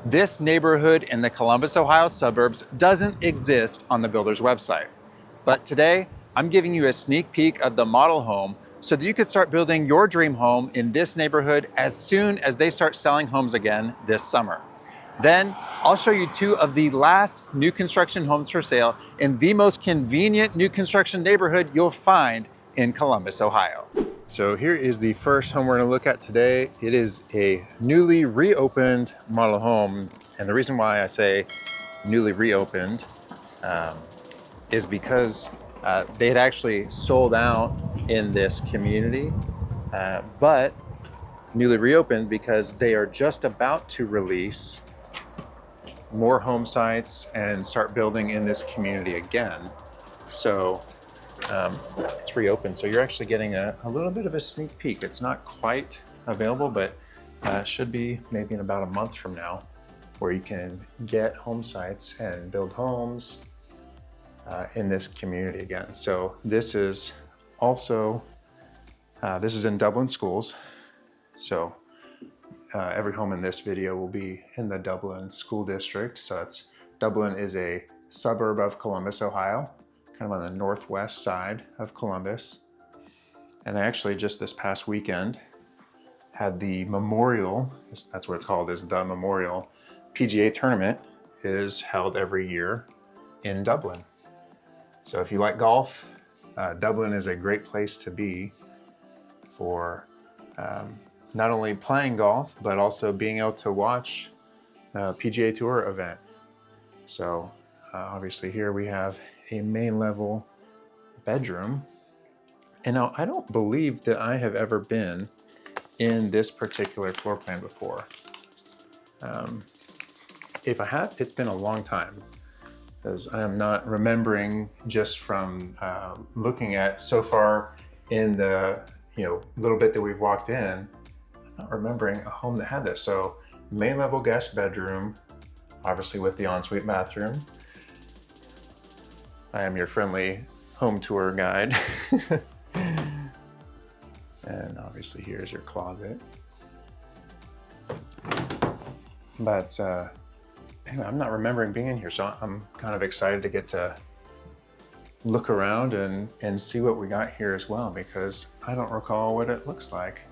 This neighborhood in the Columbus, Ohio suburbs doesn't exist on the builder's website. But today, I'm giving you a sneak peek of the model home so that you could start building your dream home in this neighborhood as soon as they start selling homes again this summer. Then I'll show you two of the last new construction homes for sale in the most convenient new construction neighborhood you'll find in Columbus, Ohio. So here is the first home we're going to look at today. It is a newly reopened model home. And the reason why I say newly reopened is because they had actually sold out in this community, but newly reopened because they are just about to release more home sites and start building in this community again. So it's reopened, so you're actually getting a little bit of a sneak peek. It's not quite available, but should be maybe in about a month from now, where you can get home sites and build homes in this community again. So this is also, this is in Dublin schools. So every home in this video will be in the Dublin school district. So Dublin is a suburb of Columbus, Ohio, kind of on the northwest side of Columbus. And I actually just this past weekend had the Memorial, that's what it's called, is the Memorial PGA tournament is held every year in Dublin. So if you like golf, Dublin is a great place to be for not only playing golf, but also being able to watch a PGA Tour event. So obviously here we have a main level bedroom. And now I don't believe that I have ever been in this particular floor plan before. If I have, it's been a long time, because I am not remembering just from looking at so far in the little bit that we've walked in, I'm not remembering a home that had this. So main level guest bedroom, obviously with the ensuite bathroom. I am your friendly home tour guide. And obviously here's your closet. But anyway, I'm not remembering being in here, so I'm kind of excited to get to look around and see what we got here as well, because I don't recall what it looks like.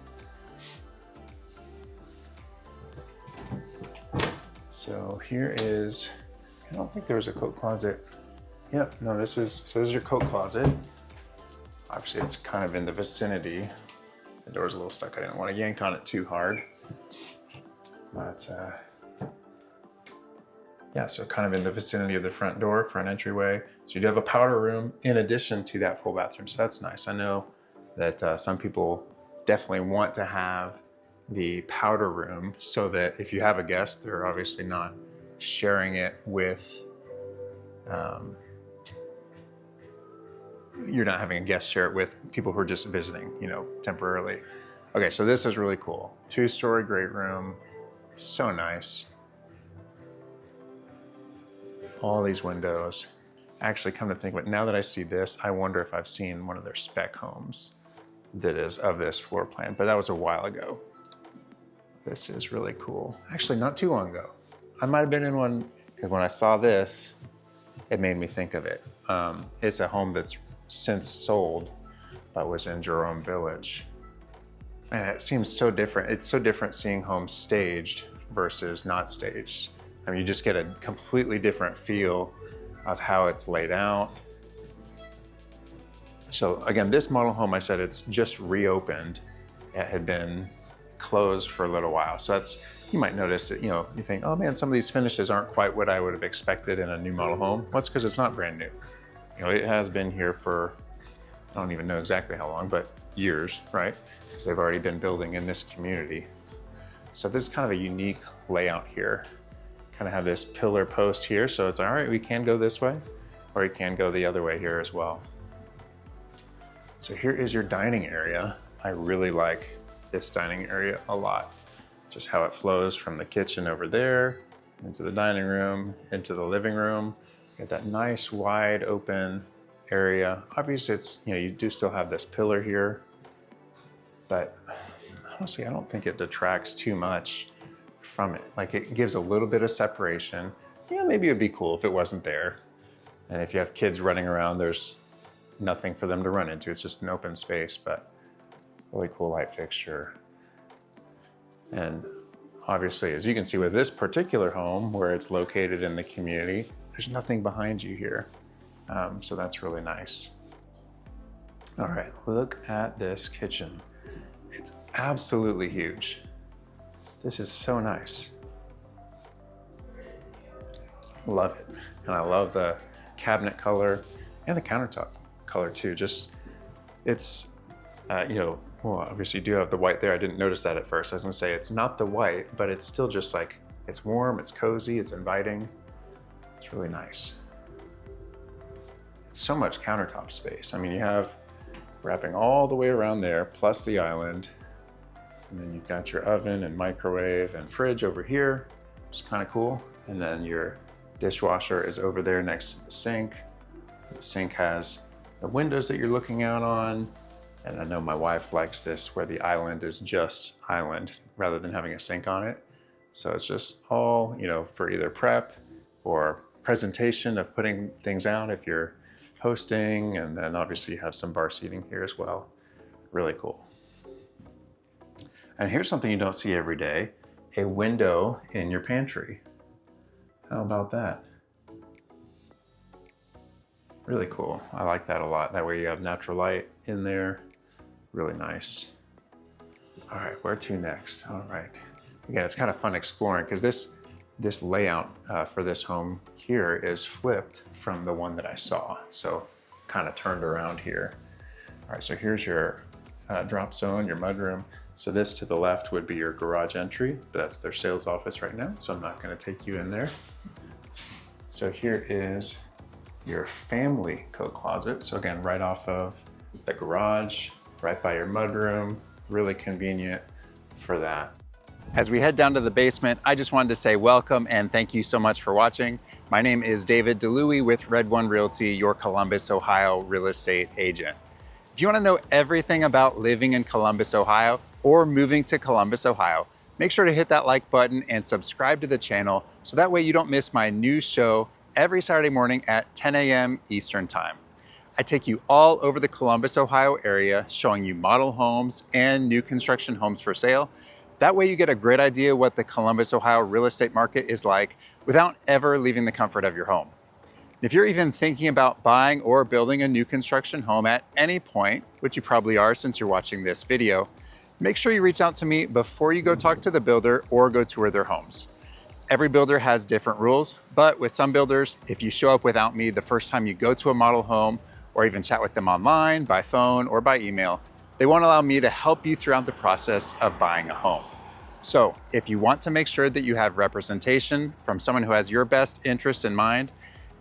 So here is, I don't think there was a coat closet. Yep, no, this is your coat closet. Obviously it's kind of in the vicinity. The door's a little stuck. I didn't want to yank on it too hard. But yeah, so kind of in the vicinity of the front door, front entryway. So you do have a powder room in addition to that full bathroom. So that's nice. I know that some people definitely want to have the powder room so that if you have a guest, they're obviously not sharing it with, you're not having a guest share it with people who are just visiting, temporarily. Okay, so this is really cool. 2-story great room, so nice. All these windows. Actually, come to think of it, now that I see this, I wonder if I've seen one of their spec homes that is of this floor plan, but that was a while ago. This is really cool. Actually, not too long ago. I might have been in one, because when I saw this, it made me think of it. It's a home that's since sold, but was in Jerome Village. And it seems so different. It's so different seeing homes staged versus not staged. I mean, you just get a completely different feel of how it's laid out. So again, this model home, I said it's just reopened. It had been closed for a little while. So that's, you might notice that, you think, oh man, some of these finishes aren't quite what I would have expected in a new model home. Well, that's because it's not brand new. It has been here for, I don't even know exactly how long, but years, right? Because they've already been building in this community. So this is kind of a unique layout here. Kind of have this pillar post here. So it's all right, we can go this way, or you can go the other way here as well. So here is your dining area. I really like this dining area a lot. Just how it flows from the kitchen over there, into the dining room, into the living room. You got that nice wide open area. Obviously it's, you do still have this pillar here, but honestly, I don't think it detracts too much from it. Like it gives a little bit of separation. Yeah, maybe it'd be cool if it wasn't there. And if you have kids running around, there's nothing for them to run into. It's just an open space, but really cool light fixture. And obviously, as you can see with this particular home where it's located in the community, there's nothing behind you here. So that's really nice. All right, look at this kitchen. It's absolutely huge. This is so nice. Love it. And I love the cabinet color and the countertop color too. Just, it's, well, obviously you do have the white there. I didn't notice that at first. I was gonna say it's not the white, but it's still just like, it's warm, it's cozy, it's inviting. It's really nice. So much countertop space. I mean, you have wrapping all the way around there, plus the island. And then you've got your oven and microwave and fridge over here, which is kind of cool. And then your dishwasher is over there next to the sink. The sink has the windows that you're looking out on. And I know my wife likes this where the island is just island rather than having a sink on it. So it's just all, for either prep or presentation of putting things out if you're hosting. And then obviously you have some bar seating here as well. Really cool. And here's something you don't see every day, a window in your pantry. How about that? Really cool. I like that a lot. That way you have natural light in there. Really nice. All right, where to next? All right. Again, it's kind of fun exploring because this layout for this home here is flipped from the one that I saw. So kind of turned around here. All right, so here's your drop zone, your mudroom. So this to the left would be your garage entry, but that's their sales office right now. So I'm not gonna take you in there. So here is your family coat closet. So again, right off of the garage, right by your mudroom, really convenient for that. As we head down to the basement, I just wanted to say welcome and thank you so much for watching. My name is David DeLuey with Red One Realty, your Columbus, Ohio real estate agent. If you want to know everything about living in Columbus, Ohio, or moving to Columbus, Ohio, make sure to hit that like button and subscribe to the channel so that way you don't miss my new show every Saturday morning at 10 a.m. Eastern Time. I take you all over the Columbus, Ohio area, showing you model homes and new construction homes for sale. That way you get a great idea what the Columbus, Ohio real estate market is like without ever leaving the comfort of your home. If you're even thinking about buying or building a new construction home at any point, which you probably are since you're watching this video, make sure you reach out to me before you go talk to the builder or go tour their homes. Every builder has different rules, but with some builders, if you show up without me the first time you go to a model home or even chat with them online, by phone, or by email, they won't allow me to help you throughout the process of buying a home. So if you want to make sure that you have representation from someone who has your best interest in mind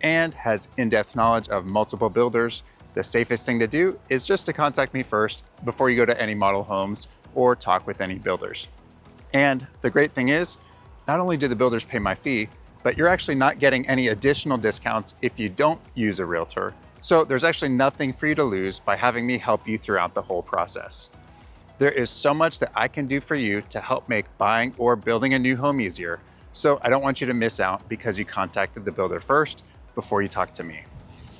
and has in-depth knowledge of multiple builders, the safest thing to do is just to contact me first before you go to any model homes or talk with any builders. And the great thing is, not only do the builders pay my fee, but you're actually not getting any additional discounts if you don't use a realtor. So there's actually nothing for you to lose by having me help you throughout the whole process. There is so much that I can do for you to help make buying or building a new home easier. So I don't want you to miss out because you contacted the builder first before you talk to me.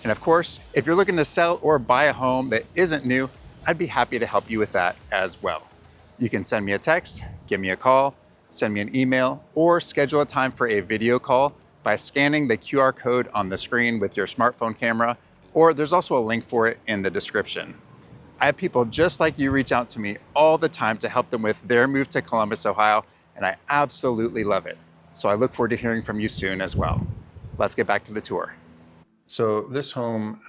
And of course, if you're looking to sell or buy a home that isn't new, I'd be happy to help you with that as well. You can send me a text, give me a call, send me an email, or schedule a time for a video call by scanning the QR code on the screen with your smartphone camera, or there's also a link for it in the description. I have people just like you reach out to me all the time to help them with their move to Columbus, Ohio, and I absolutely love it. So I look forward to hearing from you soon as well. Let's get back to the tour. So this home,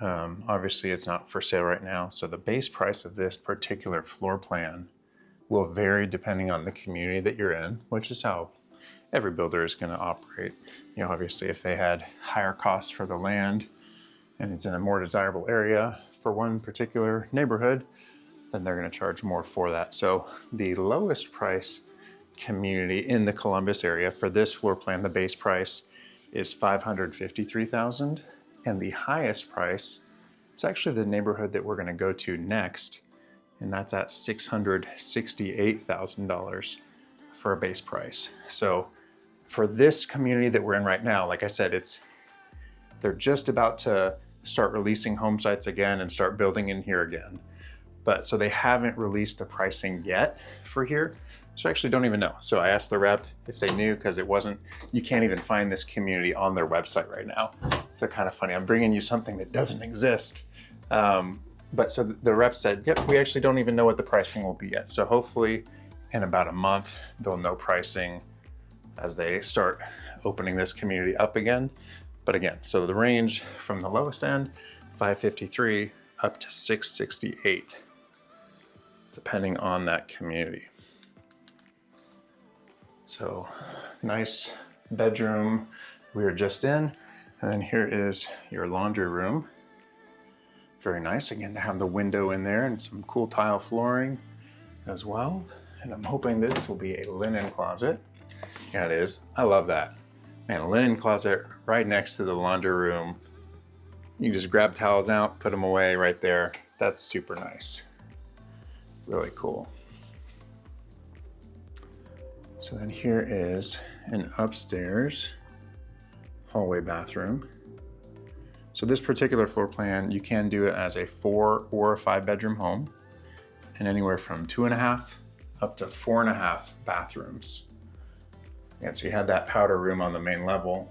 obviously it's not for sale right now. So the base price of this particular floor plan will vary depending on the community that you're in, which is how every builder is going to operate. Obviously if they had higher costs for the land and it's in a more desirable area for one particular neighborhood, then they're going to charge more for that. So the lowest price community in the Columbus area for this floor plan, the base price is $553,000, and the highest price is actually the neighborhood that we're going to go to next, and that's at $668,000 for a base price. So for this community that we're in right now, like I said, they're just about to start releasing home sites again and start building in here again. But so they haven't released the pricing yet for here. So I actually don't even know. So I asked the rep if they knew, because you can't even find this community on their website right now. So kind of funny, I'm bringing you something that doesn't exist. But so the rep said, yep, we actually don't even know what the pricing will be yet. So hopefully in about a month, they'll know pricing as they start opening this community up again. But again, so the range from the lowest end, 553 up to 668, depending on that community. So nice bedroom we were just in. And then here is your laundry room. Very nice, again, to have the window in there and some cool tile flooring as well. And I'm hoping this will be a linen closet. Yeah, it is. I love that. Man, a linen closet right next to the laundry room. You can just grab towels out, put them away right there. That's super nice. Really cool. So then here is an upstairs hallway bathroom. So this particular floor plan, you can do it as a 4 or a 5 bedroom home, and anywhere from 2.5 up to 4.5 bathrooms. And so you had that powder room on the main level.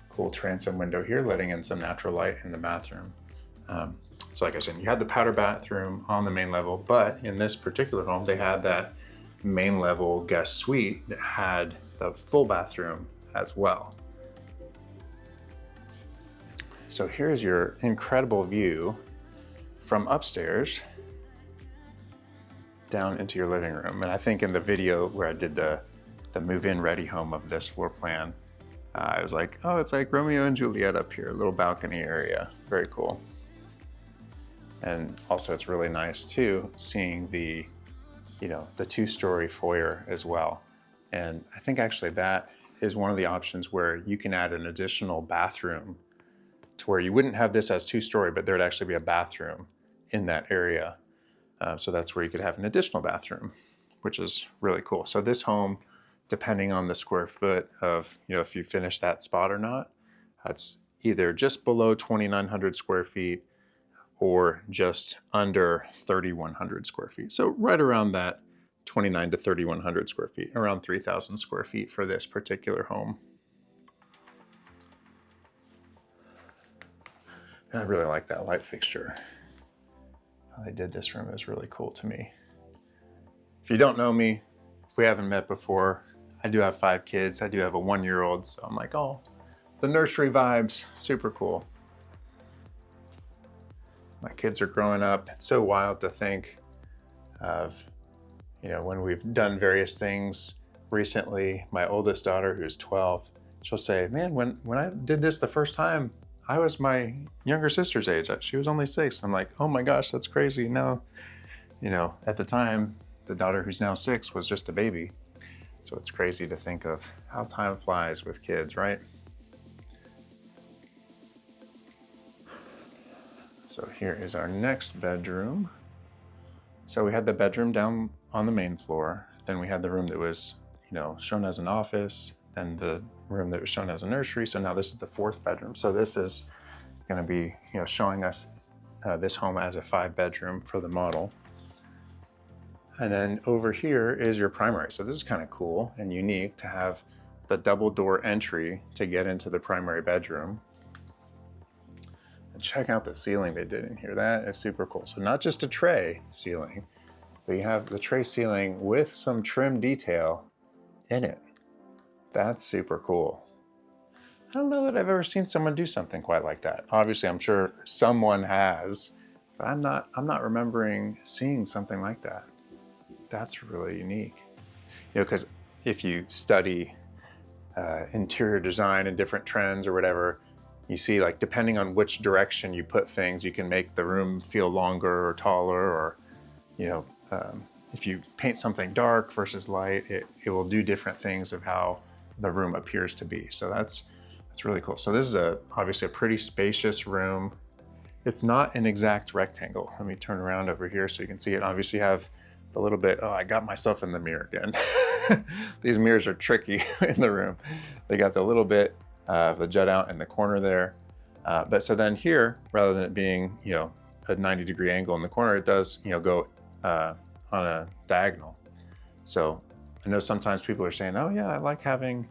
Cool transom window here, letting in some natural light in the bathroom. So like I said, you had the powder bathroom on the main level, but in this particular home, they had that main level guest suite that had the full bathroom as well. So here's your incredible view from upstairs down into your living room. And I think in the video where I did the move-in ready home of this floor plan, I was like, oh, it's like Romeo and Juliet up here, a little balcony area. Very cool. And also it's really nice too, seeing the 2-story foyer as well. And I think actually that is one of the options where you can add an additional bathroom to where you wouldn't have this as 2-story, but there'd actually be a bathroom in that area. So that's where you could have an additional bathroom, which is really cool. So this home, depending on the square foot of, if you finish that spot or not, that's either just below 2,900 square feet or just under 3,100 square feet. So right around that 29 to 3,100 square feet, around 3,000 square feet for this particular home. I really like that light fixture. How they did this room is really cool to me. If you don't know me, if we haven't met before, I do have 5 kids. I do have a 1-year-old, so I'm like, oh, the nursery vibes, super cool. My kids are growing up. It's so wild to think of, when we've done various things recently. My oldest daughter, who's 12, she'll say, man, when I did this the first time, I was my younger sister's age. She was only 6. I'm like, oh my gosh, that's crazy. No, at the time, the daughter who's now 6 was just a baby. So it's crazy to think of how time flies with kids, right? So here is our next bedroom. So we had the bedroom down on the main floor. Then we had the room that was, shown as an office, and the room that was shown as a nursery. So now this is the 4th bedroom. So this is going to be, showing us this home as a 5-bedroom for the model. And then over here is your primary. So this is kind of cool and unique to have the double door entry to get into the primary bedroom. And check out the ceiling they did in here. That is super cool. So not just a tray ceiling, but you have the tray ceiling with some trim detail in it. That's super cool. I don't know that I've ever seen someone do something quite like that. Obviously, I'm sure someone has, but I'm not remembering seeing something like that. That's really unique. Because if you study interior design and different trends or whatever, you see, like, depending on which direction you put things, you can make the room feel longer or taller, or, if you paint something dark versus light, it will do different things of how the room appears to be. So that's really cool. So this is obviously a pretty spacious room. It's not an exact rectangle. Let me turn around over here so you can see it. Obviously you have a little bit, oh, I got myself in the mirror again. These mirrors are tricky in the room. They got the little bit of the jut out in the corner there. But so then here, rather than it being, a 90-degree angle in the corner, it does, go on a diagonal. So I know sometimes people are saying, oh yeah, I like having,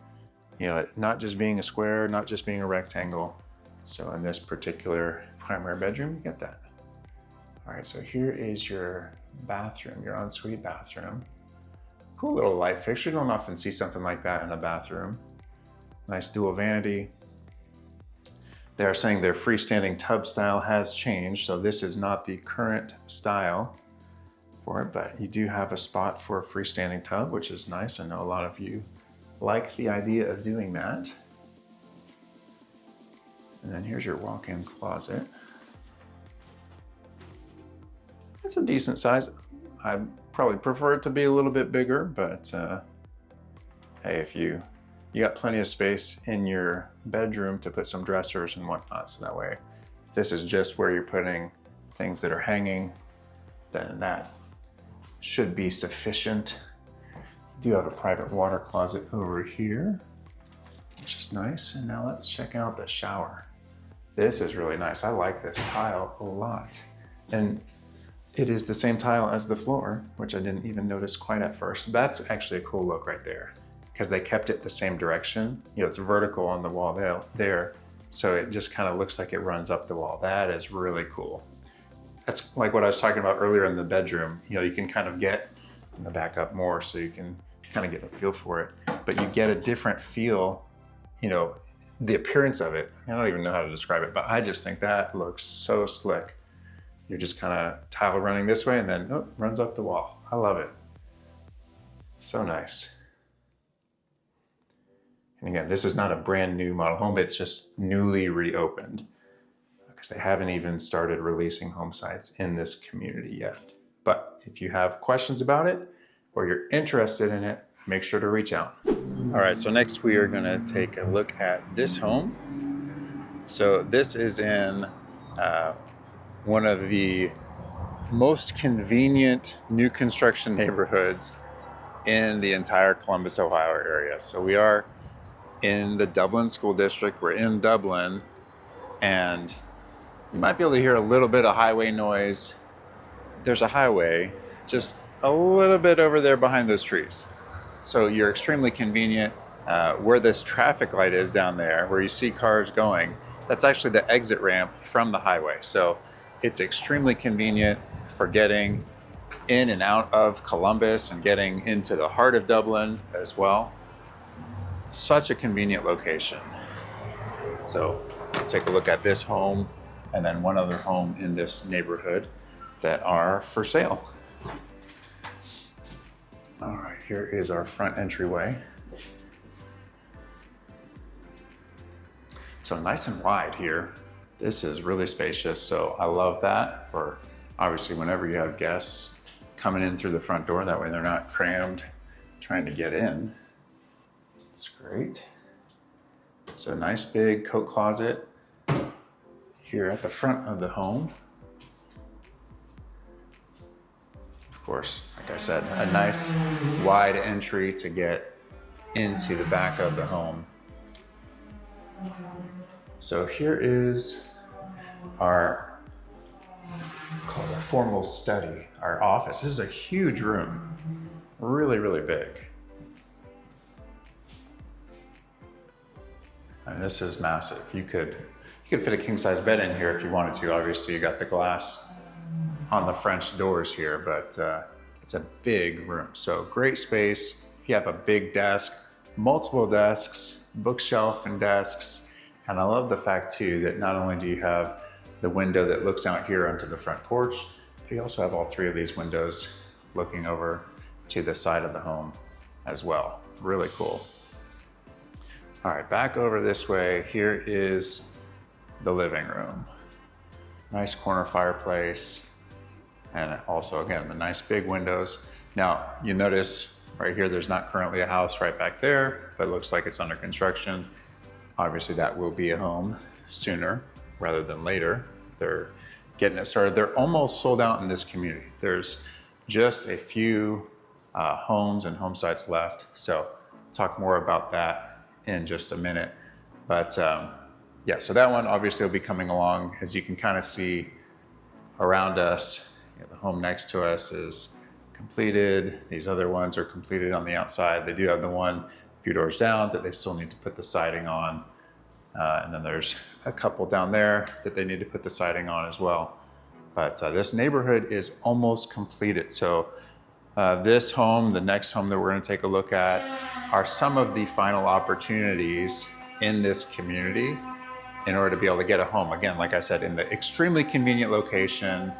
it not just being a square, not just being a rectangle. So in this particular primary bedroom, you get that. All right, so here is your bathroom, your ensuite bathroom. Cool little light fixture. You don't often see something like that in a bathroom. Nice dual vanity. They are saying their freestanding tub style has changed, so this is not the current style for it, but you do have a spot for a freestanding tub, which is nice. I know a lot of you like the idea of doing that. And then here's your walk-in closet. It's a decent size. I probably prefer it to be a little bit bigger, but hey, if you got plenty of space in your bedroom to put some dressers and whatnot, so that way, if this is just where you're putting things that are hanging, then that should be sufficient. You do have a private water closet over here, which is nice. And now let's check out the shower. This is really nice. I like this tile a lot. And it is the same tile as the floor, which I didn't even notice quite at first. That's actually a cool look right there, because they kept it the same direction. It's vertical on the wall there, so it just kind of looks like it runs up the wall. That is really cool. That's like what I was talking about earlier in the bedroom. You can kind of get in the back up more so you can kind of get a feel for it, but you get a different feel, the appearance of it. I don't even know how to describe it, but I just think that looks so slick. You're just kind of tile running this way and then runs up the wall. I love it. So nice. And again, this is not a brand new model home, it's just newly reopened, because they haven't even started releasing home sites in this community yet. But if you have questions about it or you're interested in it, make sure to reach out. All right, so next we are gonna take a look at this home. So this is in one of the most convenient new construction neighborhoods in the entire Columbus, Ohio area. So we are in the Dublin School District. We're in Dublin, and you might be able to hear a little bit of highway noise. There's a highway just a little bit over there behind those trees. So you're extremely convenient. Where this traffic light is down there, where you see cars going, that's actually the exit ramp from the highway. So it's extremely convenient for getting in and out of Columbus and getting into the heart of Dublin as well. Such a convenient location. So let's take a look at this home and then one other home in this neighborhood that are for sale. All right, here is our front entryway. So nice and wide here. This is really spacious, so I love that for obviously whenever you have guests coming in through the front door, that way they're not crammed trying to get in. It's great. So nice big coat closet here at the front of the home. Of course, like I said, a nice wide entry to get into the back of the home. So here is our, called a formal study, our office. This is a huge room, really, really big. And this is massive. You could fit a king size bed in here if you wanted to. Obviously you got the glass on the French doors here, but it's a big room. So great space. If you have a big desk, multiple desks, bookshelf and desks. And I love the fact too that not only do you have the window that looks out here onto the front porch, but you also have all three of these windows looking over to the side of the home as well. Really cool. All right, back over this way, here is the living room. Nice corner fireplace, and also again, the nice big windows. Now, you notice right here, there's not currently a house right back there, but it looks like it's under construction. Obviously that will be a home sooner rather than later. They're getting it started. They're almost sold out in this community. There's just a few homes and home sites left. So talk more about that in just a minute. But yeah, so that one obviously will be coming along. As you can kind of see around us, the home next to us is completed. These other ones are completed on the outside. They do have the one a few doors down that they still need to put the siding on. And then there's a couple down there that they need to put the siding on as well. But this neighborhood is almost completed. So this home, the next home that we're going to take a look at, are some of the final opportunities in this community in order to be able to get a home. Again, like I said, in the extremely convenient location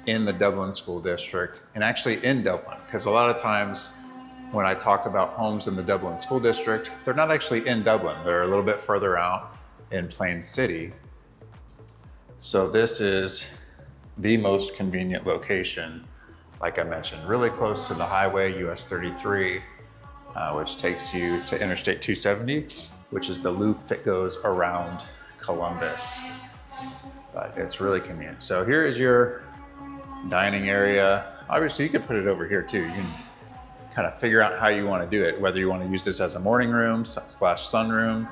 in the Dublin School District, and actually in Dublin, because a lot of times when I talk about homes in the Dublin School District, they're not actually in Dublin. They're a little bit further out in Plain City. So this is the most convenient location, like I mentioned, really close to the highway, US 33, which takes you to Interstate 270, which is the loop that goes around Columbus. But it's really convenient. So here is your dining area. Obviously you could put it over here too. You can kind of figure out how you want to do it, whether you want to use this as a morning room / sunroom,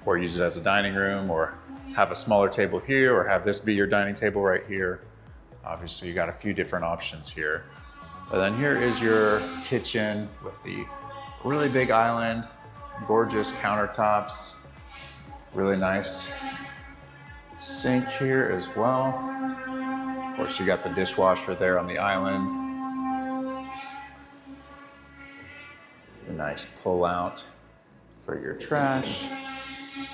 or use it as a dining room, or have a smaller table here, or have this be your dining table right here. Obviously you got a few different options here. But then here is your kitchen with the really big island, gorgeous countertops, really nice sink here as well. Of course, you got the dishwasher there on the island. The nice pull out for your trash.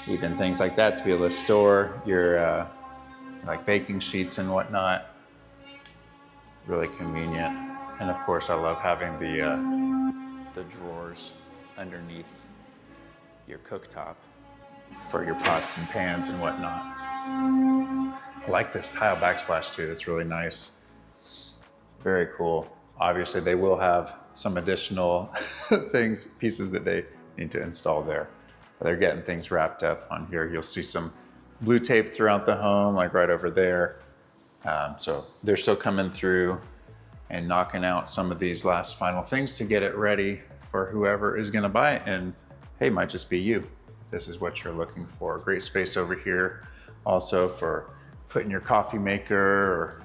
Even things like that to be able to store your like baking sheets and whatnot. Really convenient. And of course, I love having the drawers underneath your cooktop for your pots and pans and whatnot. I like this tile backsplash too. It's really nice. Very cool. Obviously, they will have some additional pieces that they need to install there. They're getting things wrapped up on here. You'll see some blue tape throughout the home, like right over there. So they're still coming through and knocking out some of these last final things to get it ready for whoever is gonna buy it. And hey, it might just be you. This is what you're looking for. Great space over here also for putting your coffee maker or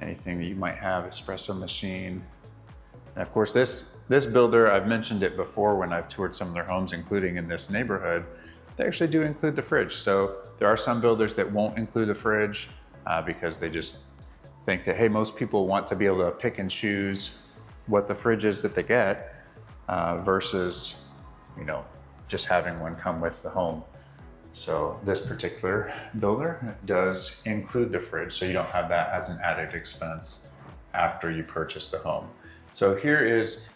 anything that you might have, espresso machine. And of course, this builder, I've mentioned it before when I've toured some of their homes, including in this neighborhood, they actually do include the fridge. So there are some builders that won't include a fridge because they just think that, hey, most people want to be able to pick and choose what the fridge is that they get versus, just having one come with the home. So this particular builder does include the fridge, so you don't have that as an added expense after you purchase the home. So here is,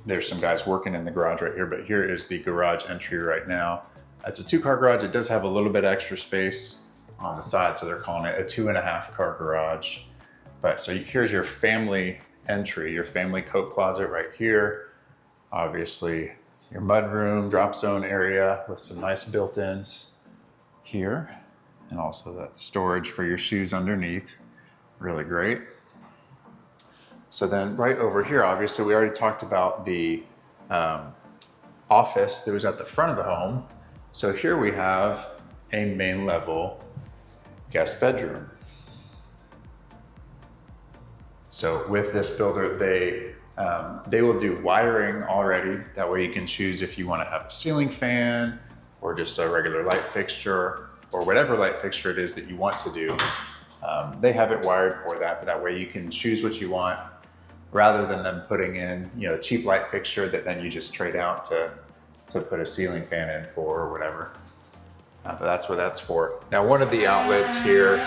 there's some guys working in the garage right here, but here is the garage entry right now. It's a 2-car garage. It does have a little bit extra space on the side, so they're calling it a 2.5-car garage. But so here's your family entry, your family coat closet right here. Obviously, your mudroom, drop zone area with some nice built-ins here. And also that storage for your shoes underneath. Really great. So then right over here, obviously we already talked about the office that was at the front of the home. So here we have a main level guest bedroom. So with this builder, they will do wiring already. That way you can choose if you want to have a ceiling fan or just a regular light fixture or whatever light fixture it is that you want to do. They have it wired for that, but that way you can choose what you want rather than them putting in, a cheap light fixture that then you just trade out to put a ceiling fan in for or whatever. But that's what that's for. Now, one of the outlets here,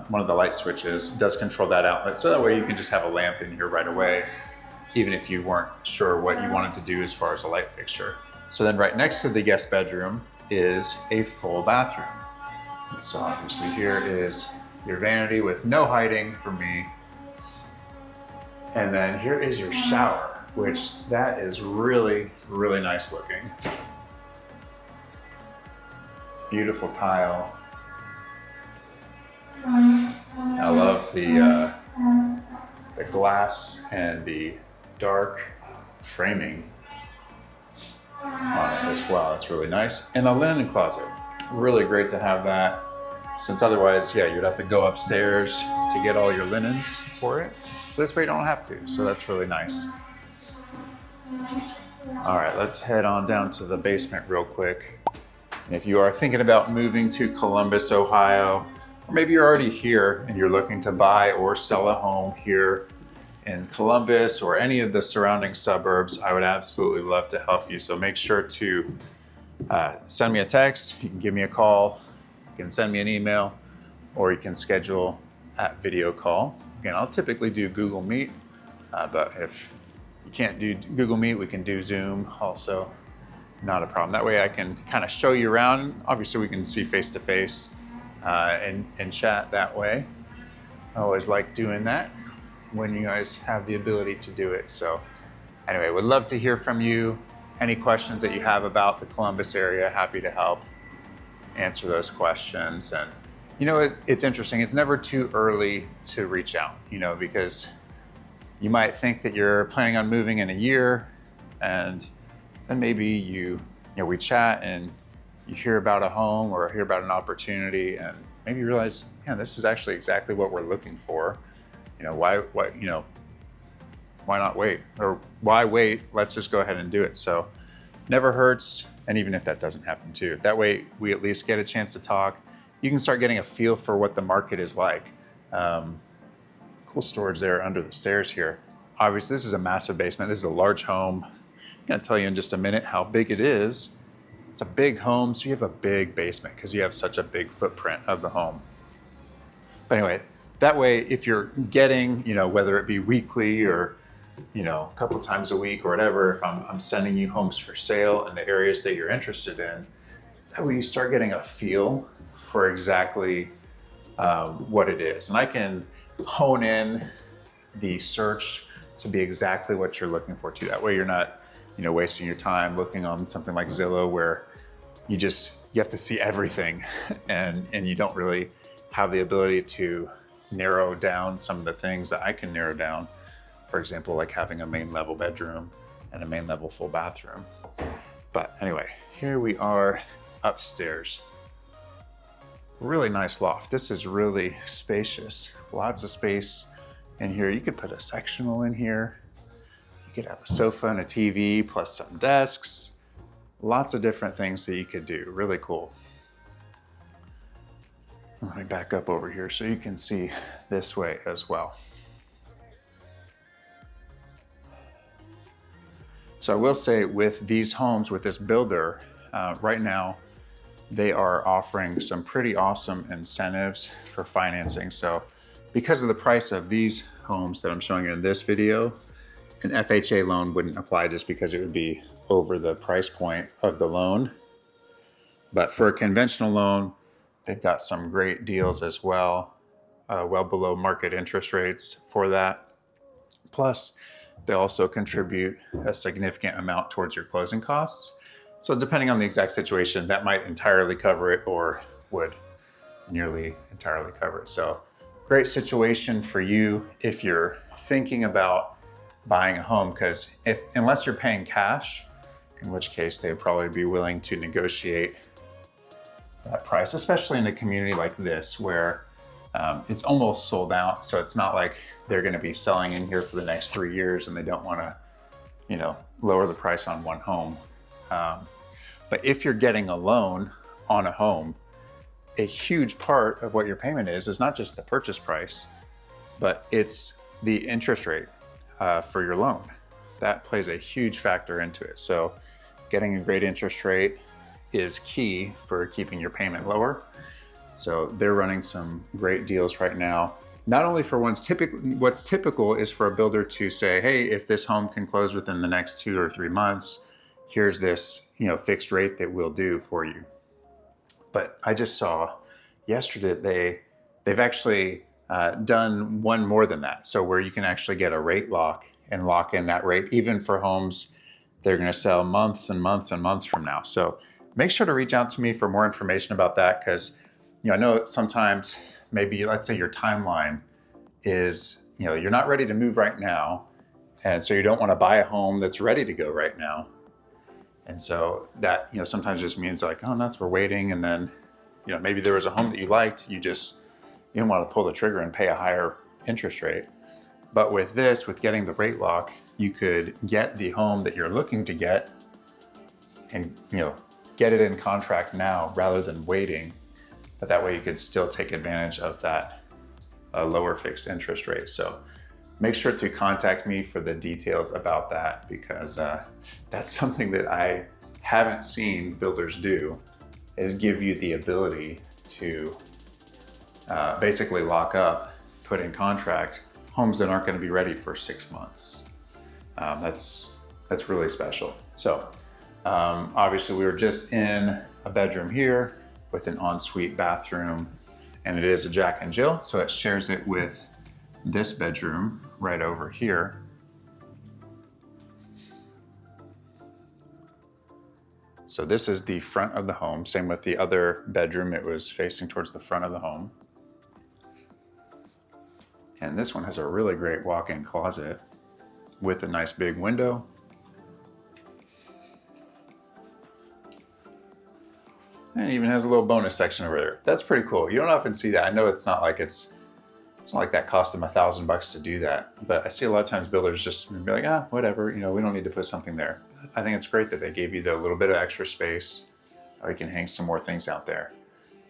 one of the light switches does control that outlet. So that way you can just have a lamp in here right away, even if you weren't sure what you wanted to do as far as a light fixture. So then right next to the guest bedroom is a full bathroom. So obviously here is your vanity with no hiding for me. And then here is your shower, which that is really, really nice looking. Beautiful tile. I love the the glass and the dark framing on it as well. It's really nice. And a linen closet, really great to have that, since otherwise, yeah, you'd have to go upstairs to get all your linens for it. This way you don't have to, so that's really nice. All right, let's head on down to the basement real quick. And if you are thinking about moving to Columbus, Ohio, or maybe you're already here and you're looking to buy or sell a home here in Columbus or any of the surrounding suburbs, I would absolutely love to help you. So make sure to send me a text, you can give me a call, you can send me an email, or you can schedule a video call. Again, I'll typically do Google Meet, but if you can't do Google Meet, we can do Zoom also, not a problem. That way I can kind of show you around. Obviously we can see face to face and chat that way. I always like doing that when you guys have the ability to do it. So anyway, would love to hear from you. Any questions that you have about the Columbus area, happy to help answer those questions. And you know, it's interesting. It's never too early to reach out, you know, because you might think that you're planning on moving in a year, and then maybe we chat and you hear about a home or hear about an opportunity, and maybe you realize, yeah, this is actually exactly what we're looking for. You know, why not wait? Or why wait? Let's just go ahead and do it. So never hurts. And even if that doesn't happen too, that way we at least get a chance to talk. You can start getting a feel for what the market is like. Cool storage there under the stairs here. Obviously this is a massive basement. This is a large home. I'm gonna tell you in just a minute how big it is. It's a big home, so you have a big basement because you have such a big footprint of the home. But anyway, that way, if you're getting, you know, whether it be weekly or, you know, a couple times a week or whatever, if I'm sending you homes for sale in the areas that you're interested in, that way you start getting a feel for exactly what it is. And I can hone in the search to be exactly what you're looking for too. That way you're not, you know, wasting your time looking on something like Zillow where you have to see everything and you don't really have the ability to narrow down some of the things that I can narrow down. For example, like having a main level bedroom and a main level full bathroom. But anyway, here we are upstairs. Really nice loft. This is really spacious. Lots of space in here. You could put a sectional in here. You could have a sofa and a TV plus some desks. Lots of different things that you could do. Really cool. Let me back up over here so you can see this way as well. So I will say with these homes, with this builder, right now, they are offering some pretty awesome incentives for financing. So because of the price of these homes that I'm showing you in this video, an FHA loan wouldn't apply just because it would be over the price point of the loan. But for a conventional loan, they've got some great deals as well, well below market interest rates for that. Plus, they also contribute a significant amount towards your closing costs. So depending on the exact situation, that might entirely cover it or would nearly entirely cover it. So great situation for you if you're thinking about buying a home, because unless you're paying cash, in which case they'd probably be willing to negotiate that price, especially in a community like this where it's almost sold out. So it's not like they're going to be selling in here for the next 3 years and they don't want to, you know, lower the price on one home. But if you're getting a loan on a home, a huge part of what your payment is not just the purchase price, but it's the interest rate for your loan. That plays a huge factor into it. So getting a great interest rate is key for keeping your payment lower. So they're running some great deals right now. Not only for what's typical is for a builder to say, hey, if this home can close within the next 2 or 3 months, here's this, you know, fixed rate that we'll do for you. But I just saw yesterday they've actually done one more than that. So where you can actually get a rate lock and lock in that rate, even for homes they're going to sell months and months and months from now. So make sure to reach out to me for more information about that, because, you know, I know sometimes maybe, let's say your timeline is, you're not ready to move right now. And so you don't want to buy a home that's ready to go right now. And so that, sometimes just means like, oh, no, we're waiting. And then, maybe there was a home that you liked, you didn't want to pull the trigger and pay a higher interest rate. But with this, with getting the rate lock, you could get the home that you're looking to get and, get it in contract now rather than waiting. But that way you could still take advantage of that lower fixed interest rate. So make sure to contact me for the details about that, because that's something that I haven't seen builders do, is give you the ability to basically lock up, put in contract homes that aren't going to be ready for 6 months. That's really special. So obviously we were just in a bedroom here with an ensuite bathroom, and it is a Jack and Jill, so it shares it with this bedroom right over here. So this is the front of the home. Same with the other bedroom, it was facing towards the front of the home. And this one has a really great walk-in closet with a nice big window. And it even has a little bonus section over there. That's pretty cool. You don't often see that. I know it's not like that cost them $1,000 to do that, but I see a lot of times builders just be like, whatever, we don't need to put something there. I think it's great that they gave you the little bit of extra space, or you can hang some more things out there.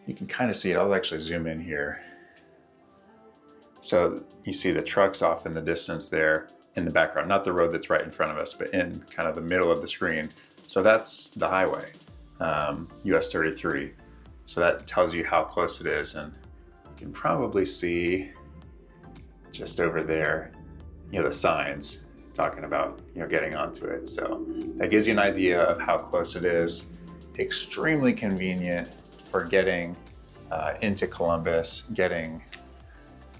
You can kind of see it. I'll actually zoom in here. So you see the trucks off in the distance there in the background, not the road that's right in front of us, but in kind of the middle of the screen. So that's the highway, US 33. So that tells you how close it is. And you can probably see just over there, the signs talking about, getting onto it. So that gives you an idea of how close it is. Extremely convenient for getting into Columbus, getting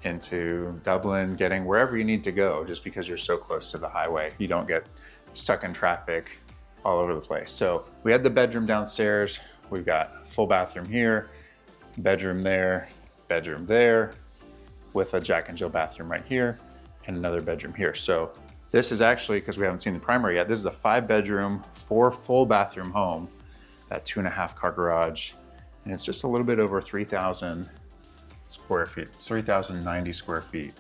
into Dublin, getting wherever you need to go, just because you're so close to the highway. You don't get stuck in traffic all over the place. So we had the bedroom downstairs. We've got a full bathroom here, bedroom there, with a Jack and Jill bathroom right here, and another bedroom here. So this is actually, because we haven't seen the primary yet, this is a 5-bedroom, 4 full bathroom home, that 2.5 car garage, and it's just a little bit over 3,000 square feet, 3,090 square feet.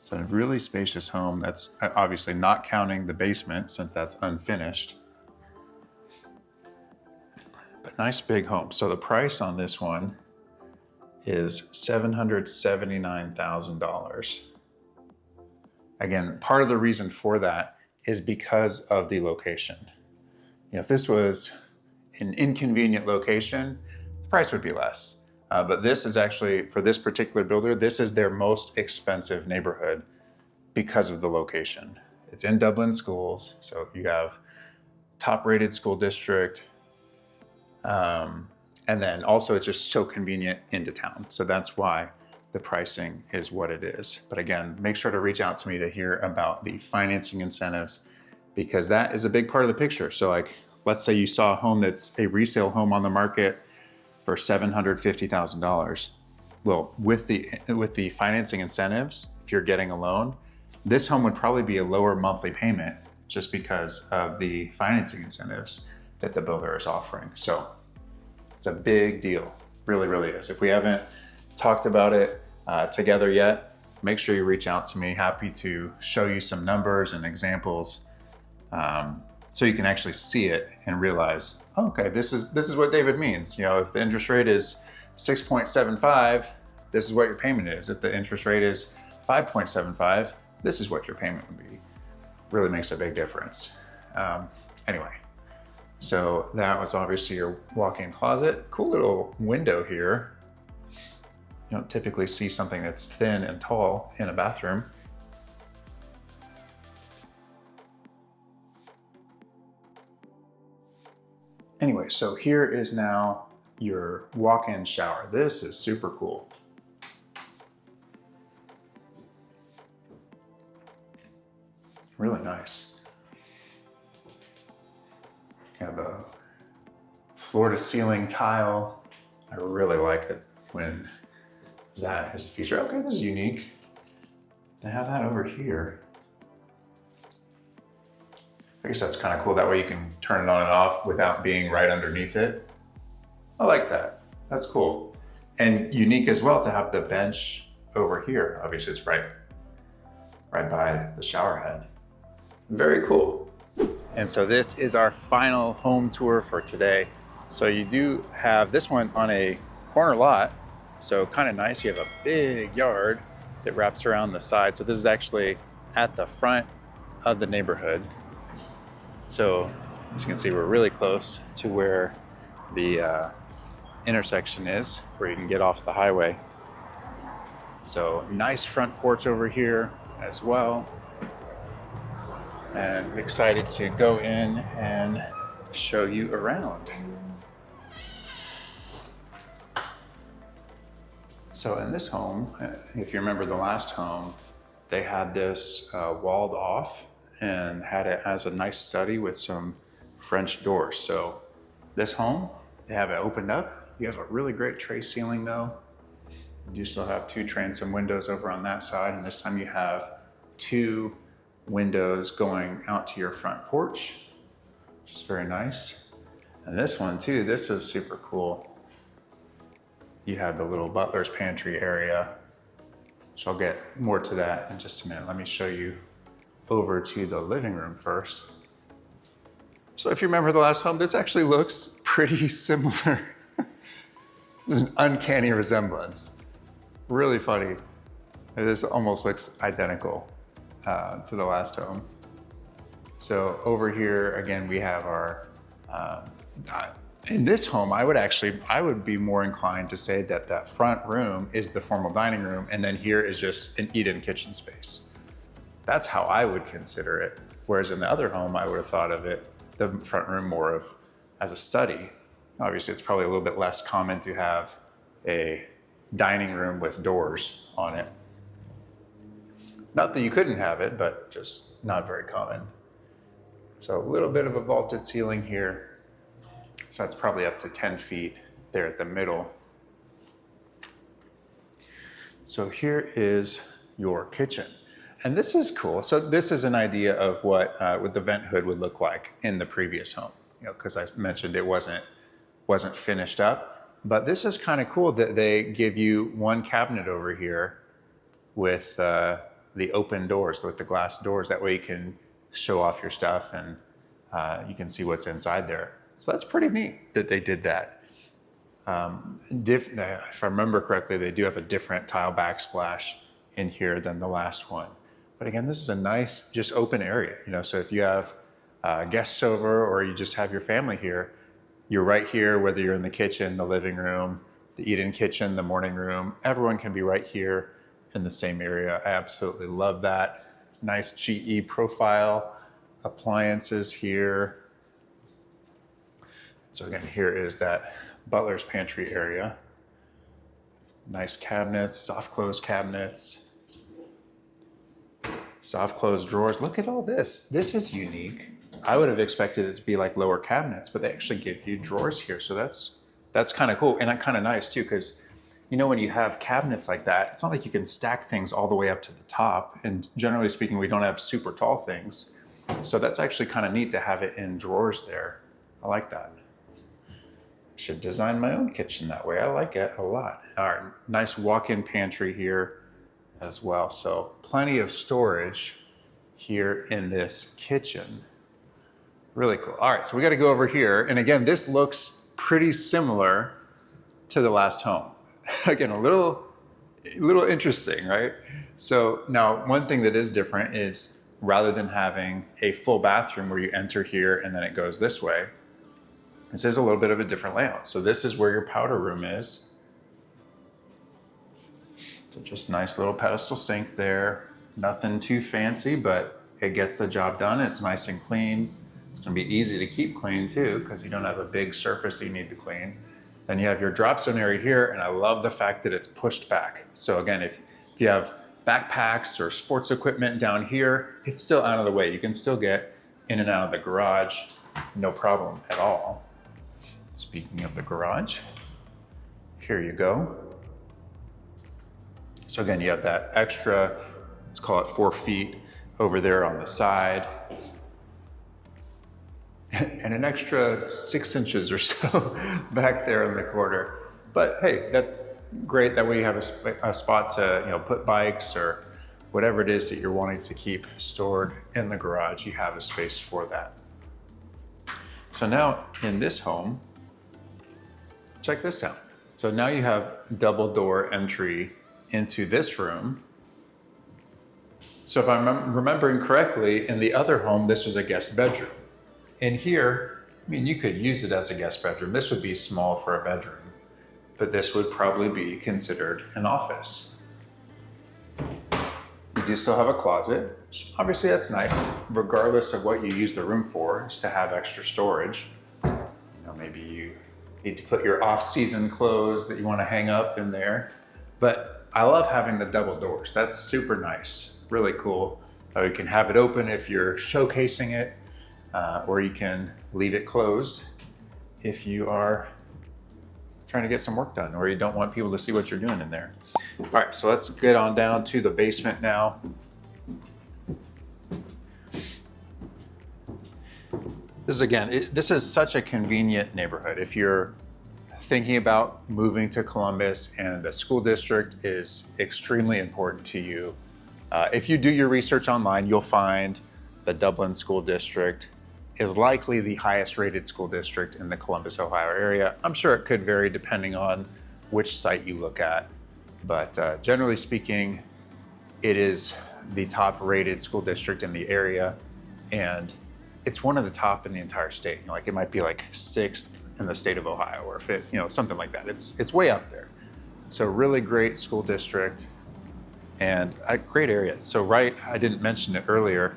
It's a really spacious home. That's obviously not counting the basement, since that's unfinished. But nice big home. So the price on this one is $779,000. Again, part of the reason for that is because of the location. If this was an inconvenient location, the price would be less. But this is actually, for this particular builder, this is their most expensive neighborhood because of the location. It's in Dublin schools, so you have top-rated school district, and then also it's just so convenient into town. So that's why the pricing is what it is. But again, make sure to reach out to me to hear about the financing incentives, because that is a big part of the picture. So like, let's say you saw a home that's a resale home on the market for $750,000. Well, with the financing incentives, if you're getting a loan, this home would probably be a lower monthly payment just because of the financing incentives that the builder is offering. So it's a big deal, really, really is. If we haven't talked about it together yet, make sure you reach out to me. Happy to show you some numbers and examples, so you can actually see it and realize, oh, okay, this is what David means. If the interest rate is 6.75, this is what your payment is. If the interest rate is 5.75, this is what your payment would be. Really makes a big difference. Anyway, so that was obviously your walk-in closet. Cool little window here. You don't typically see something that's thin and tall in a bathroom. Anyway, so here is now your walk-in shower. This is super cool. Really nice. You have a floor-to-ceiling tile. I really like it when that is a feature. Okay, this is unique. They have that over here. I guess that's kind of cool. That way you can turn it on and off without being right underneath it. I like that. That's cool. And unique as well to have the bench over here. Obviously it's right by the shower head. Very cool. And so this is our final home tour for today. So you do have this one on a corner lot. So kind of nice. You have a big yard that wraps around the side. So this is actually at the front of the neighborhood. So as you can see, we're really close to where the intersection is, where you can get off the highway. So nice front porch over here as well. And excited to go in and show you around. So in this home, if you remember the last home, they had this walled off and had it as a nice study with some French doors. So this home, they have it opened up. You have a really great tray ceiling though. You do still have 2 transom windows over on that side, and this time you have 2 windows going out to your front porch, which is very nice. And this one too, this is super cool. You have the little butler's pantry area, which I'll get more to that in just a minute. Let me show you over to the living room first. So if you remember the last home, this actually looks pretty similar. There's an uncanny resemblance. Really funny. This almost looks identical to the last home. So over here, again, we have our, in this home, I would be more inclined to say that that front room is the formal dining room, and then here is just an eat-in kitchen space. That's how I would consider it. Whereas in the other home, I would have thought of it, the front room more of as a study. Obviously, it's probably a little bit less common to have a dining room with doors on it. Not that you couldn't have it, but just not very common. So a little bit of a vaulted ceiling here. So that's probably up to 10 feet there at the middle. So here is your kitchen. And this is cool. So this is an idea of what the vent hood would look like in the previous home. You know, because I mentioned it wasn't finished up. But this is kind of cool that they give you one cabinet over here with the open doors, with the glass doors. That way you can show off your stuff and you can see what's inside there. So that's pretty neat that they did that. If I remember correctly, they do have a different tile backsplash in here than the last one. But again, this is a nice, just open area. You know, so if you have guests over or you just have your family here, you're right here, whether you're in the kitchen, the living room, the eat-in kitchen, the morning room, everyone can be right here in the same area. I absolutely love that. Nice GE profile, appliances here. So again, here is that butler's pantry area. Nice cabinets, soft close cabinets, soft close drawers. Look at all this. This is unique. I would have expected it to be like lower cabinets, but they actually give you drawers here. So that's kind of cool and kind of nice too, because you know, when you have cabinets like that, it's not like you can stack things all the way up to the top. And generally speaking, we don't have super tall things. So that's actually kind of neat to have it in drawers there. I like that. Should design my own kitchen that way. I like it a lot. All right, nice walk-in pantry here as well. So plenty of storage here in this kitchen. Really cool. All right, so we got to go over here. And again, this looks pretty similar to the last home. Again, a little interesting, right? So now one thing that is different is rather than having a full bathroom where you enter here and then it goes this way, this is a little bit of a different layout. So this is where your powder room is. So just nice little pedestal sink there. Nothing too fancy, but it gets the job done. It's nice and clean. It's gonna be easy to keep clean too, because you don't have a big surface that you need to clean. Then you have your drop zone area here, and I love the fact that it's pushed back. So again, if you have backpacks or sports equipment down here, it's still out of the way. You can still get in and out of the garage, no problem at all. Speaking of the garage, here you go. So again, you have that extra let's call it 4 feet over there on the side, and an extra 6 inches or so back there in the corner. But hey, that's great. That way you have a spot to put bikes or whatever it is that you're wanting to keep stored in the garage. You have a space for that. So now in this home, check this out. So now you have double door entry into this room. So if I'm remembering correctly, in the other home, this was a guest bedroom. In here, I mean, you could use it as a guest bedroom. This would be small for a bedroom, but this would probably be considered an office. You do still have a closet. Obviously that's nice, regardless of what you use the room for, is to have extra storage. Maybe you need to put your off-season clothes that you want to hang up in there. But I love having the double doors. That's super nice. Really cool. You can have it open if you're showcasing it, or you can leave it closed if you are trying to get some work done or you don't want people to see what you're doing in there. All right, so let's get on down to the basement now. This is such a convenient neighborhood. If you're thinking about moving to Columbus and the school district is extremely important to you, if you do your research online, you'll find the Dublin School District is likely the highest rated school district in the Columbus, Ohio area. I'm sure it could vary depending on which site you look at, but generally speaking, it is the top rated school district in the area, and it's one of the top in the entire state. Like it might be like 6th in the state of Ohio, or if it, something like that. It's way up there. So really great school district and a great area. So I didn't mention it earlier,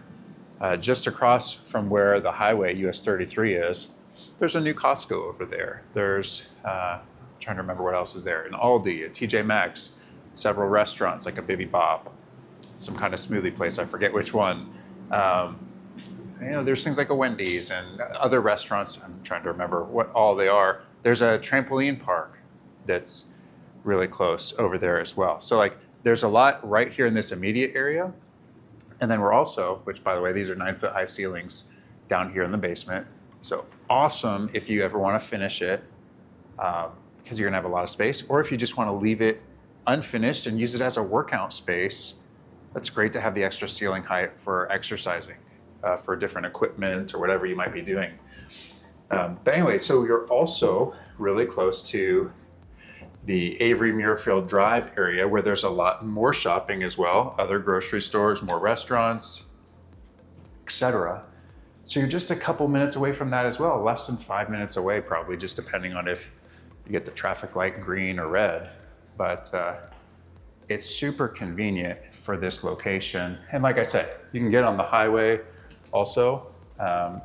just across from where the highway US 33 is, there's a new Costco over there. There's, I'm trying to remember what else is there, an Aldi, a TJ Maxx, several restaurants like a Bibby Bob, some kind of smoothie place, I forget which one. There's things like a Wendy's and other restaurants. I'm trying to remember what all they are. There's a trampoline park that's really close over there as well. So there's a lot right here in this immediate area. And then we're also, which by the way, these are 9-foot high ceilings down here in the basement. So awesome if you ever want to finish it, because you're gonna have a lot of space, or if you just want to leave it unfinished and use it as a workout space. That's great to have the extra ceiling height for exercising, for different equipment or whatever you might be doing. But anyway, so you're also really close to the Avery Muirfield Drive area, where there's a lot more shopping as well, other grocery stores, more restaurants, etc. So you're just a couple minutes away from that as well, less than 5 minutes away probably, just depending on if you get the traffic light green or red. But it's super convenient for this location. And like I said, you can get on the highway also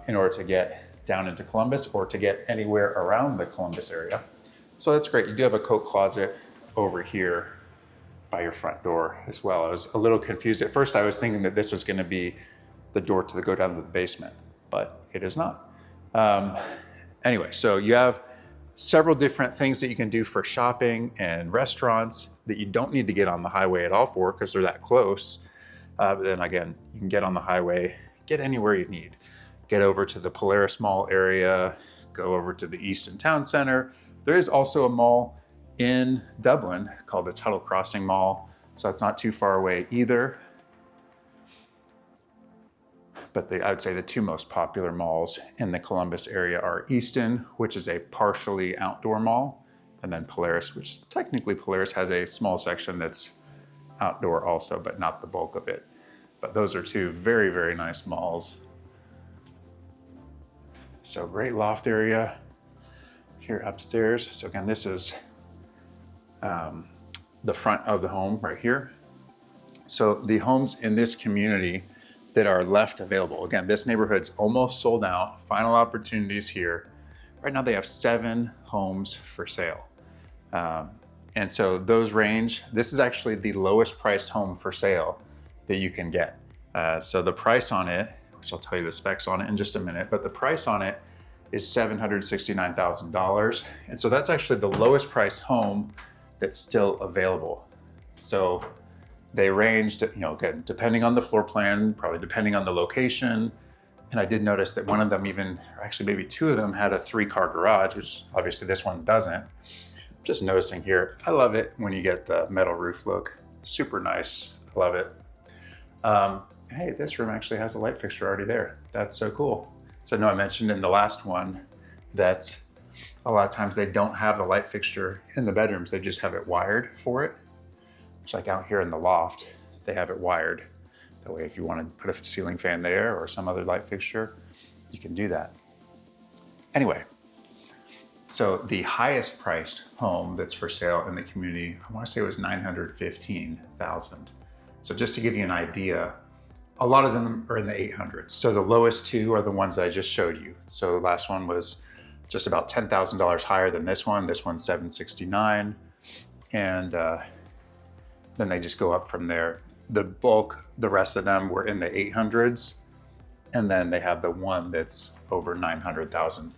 in order to get down into Columbus or to get anywhere around the Columbus area. So that's great. You do have a coat closet over here by your front door as well. I was a little confused. At first I was thinking that this was gonna be the door to go down to the basement, but it is not. Anyway, so you have several different things that you can do for shopping and restaurants that you don't need to get on the highway at all for, because they're that close. But then again, you can get on the highway, get anywhere you need. Get over to the Polaris Mall area, go over to the Easton Town Center. There is also a mall in Dublin called the Tuttle Crossing Mall, so that's not too far away either. But I would say the two most popular malls in the Columbus area are Easton, which is a partially outdoor mall, and then Polaris, which technically Polaris has a small section that's outdoor also, but not the bulk of it. But those are two very, very nice malls. So great loft area here upstairs. So again, this is the front of the home right here. So the homes in this community that are left available, again, this neighborhood's almost sold out, final opportunities here. Right now they have 7 homes for sale. And so those range, this is actually the lowest priced home for sale that you can get. So the price on it, which I'll tell you the specs on it in just a minute, but the price on it is $769,000. And so that's actually the lowest priced home that's still available. So They ranged, again, depending on the floor plan, probably depending on the location. And I did notice that one of them even, or actually maybe two of them, had a 3-car garage, which obviously this one doesn't. Just noticing here, I love it when you get the metal roof look. Super nice, I love it. Hey, this room actually has a light fixture already there. That's so cool. So I mentioned in the last one that a lot of times they don't have the light fixture in the bedrooms, they just have it wired for it. It's like out here in the loft, they have it wired. That way if you want to put a ceiling fan there or some other light fixture, you can do that. Anyway, so the highest priced home that's for sale in the community, I want to say it was $915,000. So just to give you an idea, a lot of them are in the 800s. So the lowest two are the ones that I just showed you. So the last one was just about $10,000 higher than this one. This one's $769,000. And then they just go up from there. The bulk, the rest of them were in the 800s. And then they have the one that's over 900,000.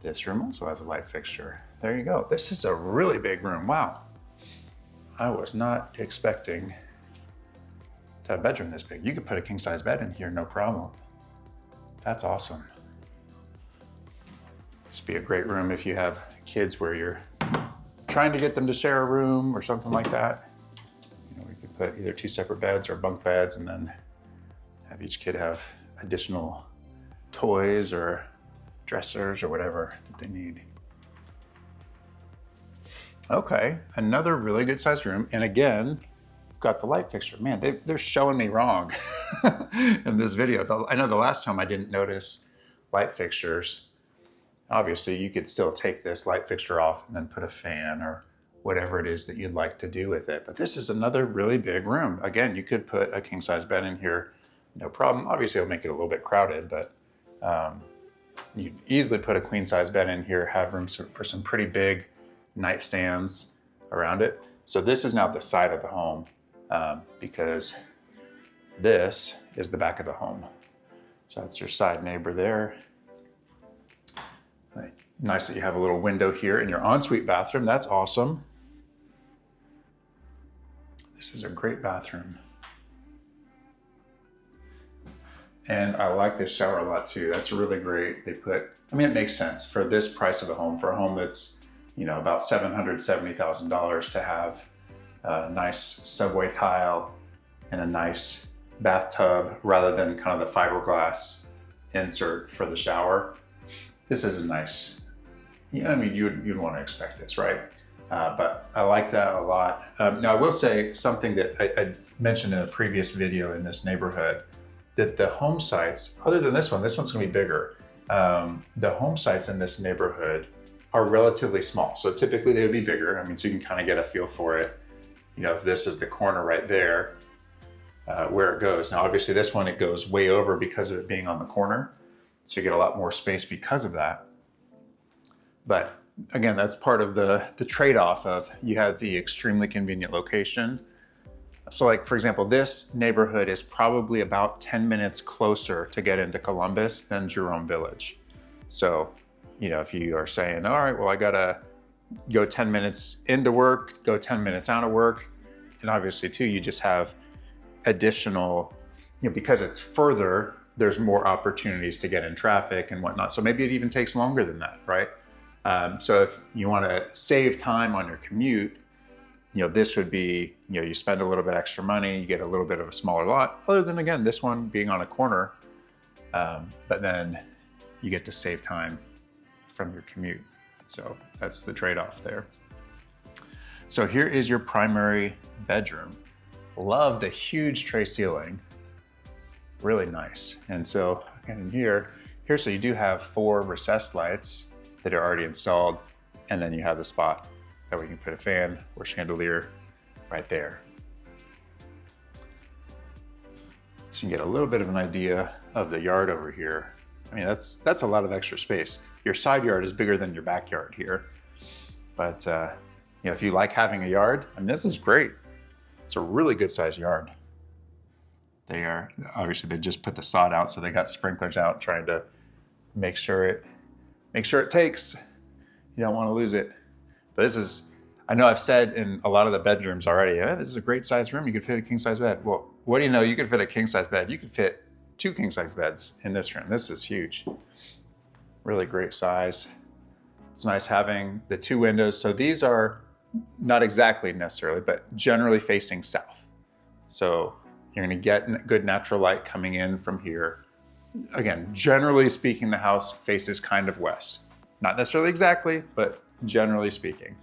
This room also has a light fixture. There you go. This is a really big room. Wow. I was not expecting to have a bedroom this big. You could put a king size bed in here, no problem. That's awesome. This would be a great room if you have kids where you're trying to get them to share a room or something like that. We could put either 2 separate beds or bunk beds and then have each kid have additional toys or dressers or whatever that they need. Okay, another really good sized room. And again, we've got the light fixture. Man, they're showing me wrong in this video. I know the last time I didn't notice light fixtures. Obviously, you could still take this light fixture off and then put a fan or whatever it is that you'd like to do with it. But this is another really big room. Again, you could put a king size bed in here, no problem. Obviously, it'll make it a little bit crowded, but you easily put a queen size bed in here, have room for some pretty big nightstands around it. So this is now the side of the home because this is the back of the home. So that's your side neighbor there. Nice that you have a little window here in your ensuite bathroom. That's awesome. This is a great bathroom. And I like this shower a lot too. That's really great. It makes sense for this price of a home, for a home that's, about $770,000 to have a nice subway tile and a nice bathtub rather than kind of the fiberglass insert for the shower. This is a nice, you'd want to expect this, right? But I like that a lot. Now I will say something that I mentioned in a previous video in this neighborhood, that the home sites, other than this one's gonna be bigger. The home sites in this neighborhood are relatively small. So typically they would be bigger. So you can kind of get a feel for it. If this is the corner right there, where it goes. Now, obviously this one, it goes way over because of it being on the corner. So you get a lot more space because of that. But again, that's part of the trade-off of you have the extremely convenient location. So like, for example, this neighborhood is probably about 10 minutes closer to get into Columbus than Jerome Village. So, if you are saying, all right, well, I gotta go 10 minutes into work, go 10 minutes out of work. And obviously too, you just have additional, because it's further, there's more opportunities to get in traffic and whatnot. So maybe it even takes longer than that, right? So if you wanna save time on your commute, this would be, you spend a little bit extra money, you get a little bit of a smaller lot, other than, again, this one being on a corner, but then you get to save time from your commute. So that's the trade-off there. So here is your primary bedroom. Love the huge tray ceiling, really nice. And so again, here, so you do have 4 recessed lights that are already installed, and then you have the spot that we can put a fan or chandelier right there. So you can get a little bit of an idea of the yard over here. That's a lot of extra space. Your side yard is bigger than your backyard here. But if you like having a yard, this is great. It's a really good sized yard. Obviously they just put the sod out, so they got sprinklers out trying to make sure it takes. You don't want to lose it. But this is, I know I've said in a lot of the bedrooms already, this is a great size room. You could fit a king size bed. Well, what do you know? You could fit a king size bed. You could fit 2 king size beds in this room. This is huge. Really great size. It's nice having the 2 windows. So these are not exactly necessarily, but generally facing south. So you're gonna get good natural light coming in from here. Again, generally speaking, the house faces kind of west. Not necessarily exactly, but generally speaking.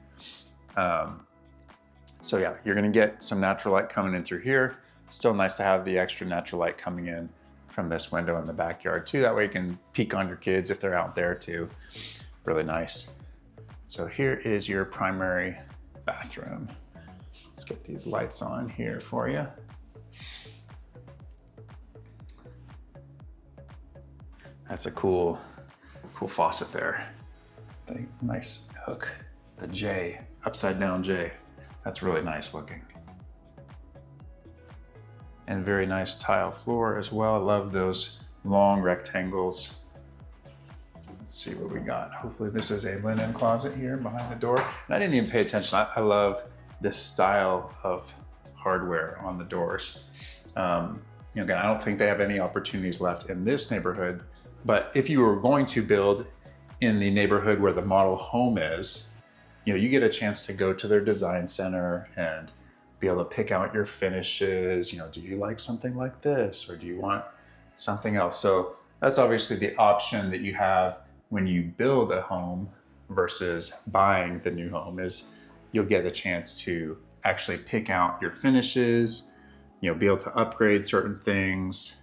So yeah, you're gonna get some natural light coming in through here. Still nice to have the extra natural light coming in from this window in the backyard too. That way you can peek on your kids if they're out there too. Really nice. So here is your primary bathroom. Let's get these lights on here for you. That's a cool faucet there. The nice hook, the J, upside down J. That's really nice looking. And very nice tile floor as well. I love those long rectangles. Let's see what we got. Hopefully this is a linen closet here behind the door. And I didn't even pay attention. I love this style of hardware on the doors. Again, I don't think they have any opportunities left in this neighborhood, but if you were going to build in the neighborhood where the model home is, you get a chance to go to their design center and be able to pick out your finishes. Do you like something like this, or do you want something else? So that's obviously the option that you have when you build a home versus buying the new home, is you'll get a chance to actually pick out your finishes, be able to upgrade certain things,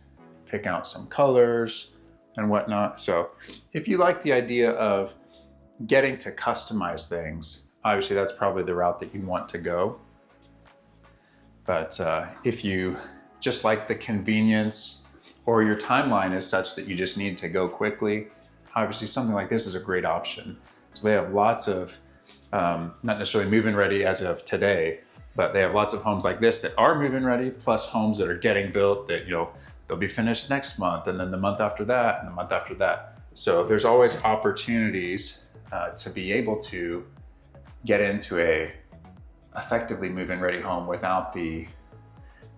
pick out some colors and whatnot. So if you like the idea of getting to customize things, obviously that's probably the route that you want to go. But if you just like the convenience, or your timeline is such that you just need to go quickly, obviously something like this is a great option. So they have lots of, not necessarily move-in ready as of today, but they have lots of homes like this that are move-in ready, plus homes that are getting built that they'll be finished next month, and then the month after that, and the month after that. So there's always opportunities to be able to get into a effectively move-in ready home without the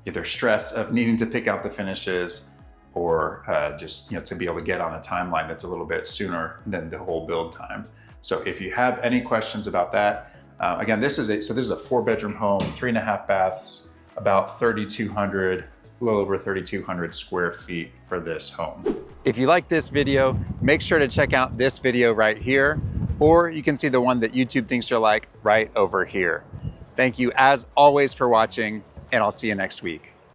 either stress of needing to pick out the finishes, or just to be able to get on a timeline that's a little bit sooner than the whole build time. So if you have any questions about that, again, this is a 4-bedroom home, 3.5 baths, about 3,200, a little over 3,200 square feet for this home. If you like this video, make sure to check out this video right here, or you can see the one that YouTube thinks you'll like right over here. Thank you as always for watching, and I'll see you next week.